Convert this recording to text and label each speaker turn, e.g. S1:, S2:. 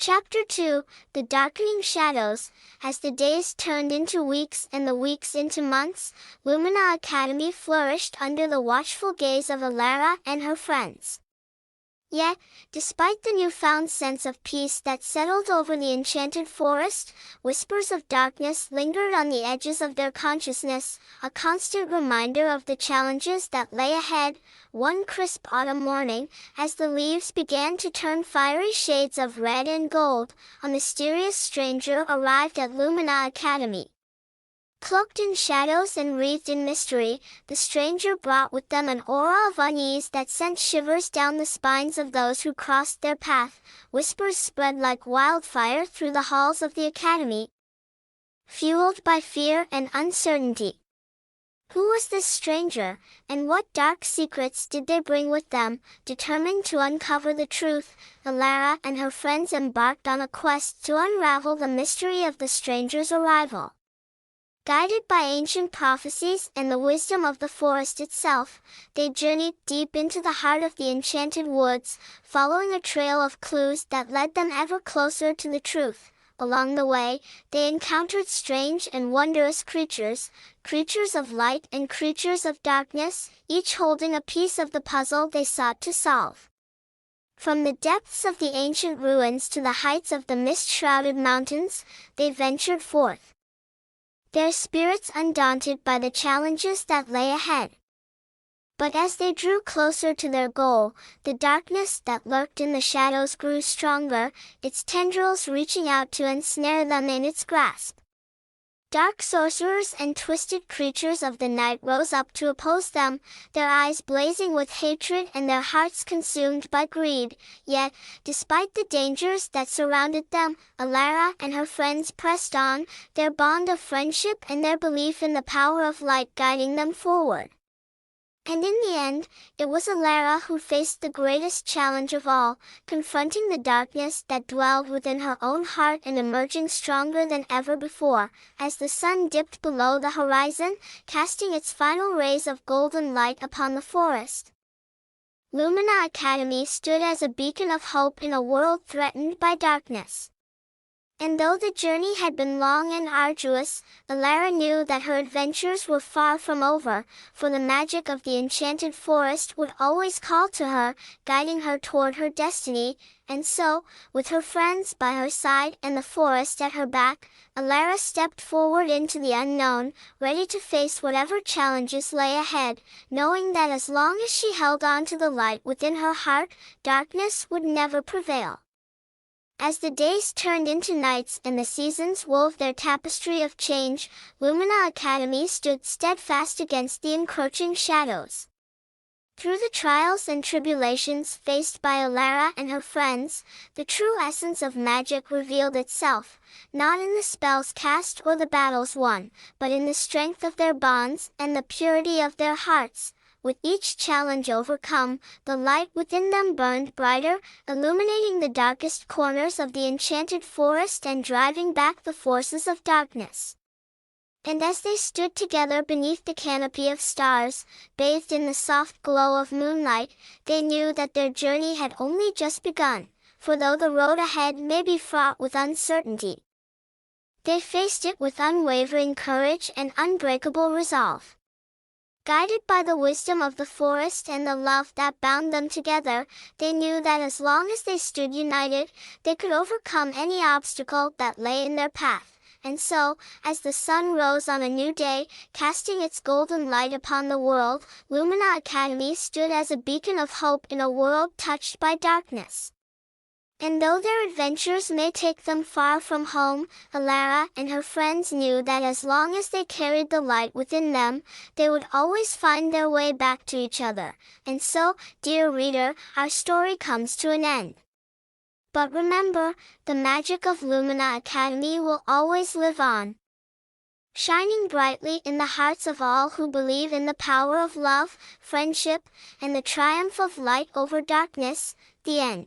S1: Chapter 2, The Darkening Shadows. As the days turned into weeks and the weeks into months, Lumina Academy flourished under the watchful gaze of Alara and her friends. Yet, despite the newfound sense of peace that settled over the enchanted forest, whispers of darkness lingered on the edges of their consciousness, a constant reminder of the challenges that lay ahead. One crisp autumn morning, as the leaves began to turn fiery shades of red and gold, a mysterious stranger arrived at Lumina Academy. Cloaked in shadows and wreathed in mystery, the stranger brought with them an aura of unease that sent shivers down the spines of those who crossed their path. Whispers spread like wildfire through the halls of the academy, fueled by fear and uncertainty. Who was this stranger, and what dark secrets did they bring with them? Determined to uncover the truth, Alara and her friends embarked on a quest to unravel the mystery of the stranger's arrival. Guided by ancient prophecies and the wisdom of the forest itself, they journeyed deep into the heart of the enchanted woods, following a trail of clues that led them ever closer to the truth. Along the way, they encountered strange and wondrous creatures, creatures of light and creatures of darkness, each holding a piece of the puzzle they sought to solve. From the depths of the ancient ruins to the heights of the mist-shrouded mountains, they ventured forth, their spirits undaunted by the challenges that lay ahead. But as they drew closer to their goal, the darkness that lurked in the shadows grew stronger, its tendrils reaching out to ensnare them in its grasp. Dark sorcerers and twisted creatures of the night rose up to oppose them, their eyes blazing with hatred and their hearts consumed by greed. Yet, despite the dangers that surrounded them, Alara and her friends pressed on, their bond of friendship and their belief in the power of light guiding them forward. And in the end, it was Alara who faced the greatest challenge of all, confronting the darkness that dwelled within her own heart and emerging stronger than ever before, as the sun dipped below the horizon, casting its final rays of golden light upon the forest. Lumina Academy stood as a beacon of hope in a world threatened by darkness. And though the journey had been long and arduous, Alara knew that her adventures were far from over, for the magic of the enchanted forest would always call to her, guiding her toward her destiny. And so, with her friends by her side and the forest at her back, Alara stepped forward into the unknown, ready to face whatever challenges lay ahead, knowing that as long as she held on to the light within her heart, darkness would never prevail. As the days turned into nights and the seasons wove their tapestry of change, Lumina Academy stood steadfast against the encroaching shadows. Through the trials and tribulations faced by Alara and her friends, the true essence of magic revealed itself, not in the spells cast or the battles won, but in the strength of their bonds and the purity of their hearts. With each challenge overcome, the light within them burned brighter, illuminating the darkest corners of the enchanted forest and driving back the forces of darkness. And as they stood together beneath the canopy of stars, bathed in the soft glow of moonlight, they knew that their journey had only just begun, for though the road ahead may be fraught with uncertainty, they faced it with unwavering courage and unbreakable resolve. Guided by the wisdom of the forest and the love that bound them together, they knew that as long as they stood united, they could overcome any obstacle that lay in their path. And so, as the sun rose on a new day, casting its golden light upon the world, Lumina Academy stood as a beacon of hope in a world touched by darkness. And though their adventures may take them far from home, Alara and her friends knew that as long as they carried the light within them, they would always find their way back to each other. And so, dear reader, our story comes to an end. But remember, the magic of Lumina Academy will always live on, shining brightly in the hearts of all who believe in the power of love, friendship, and the triumph of light over darkness. The end.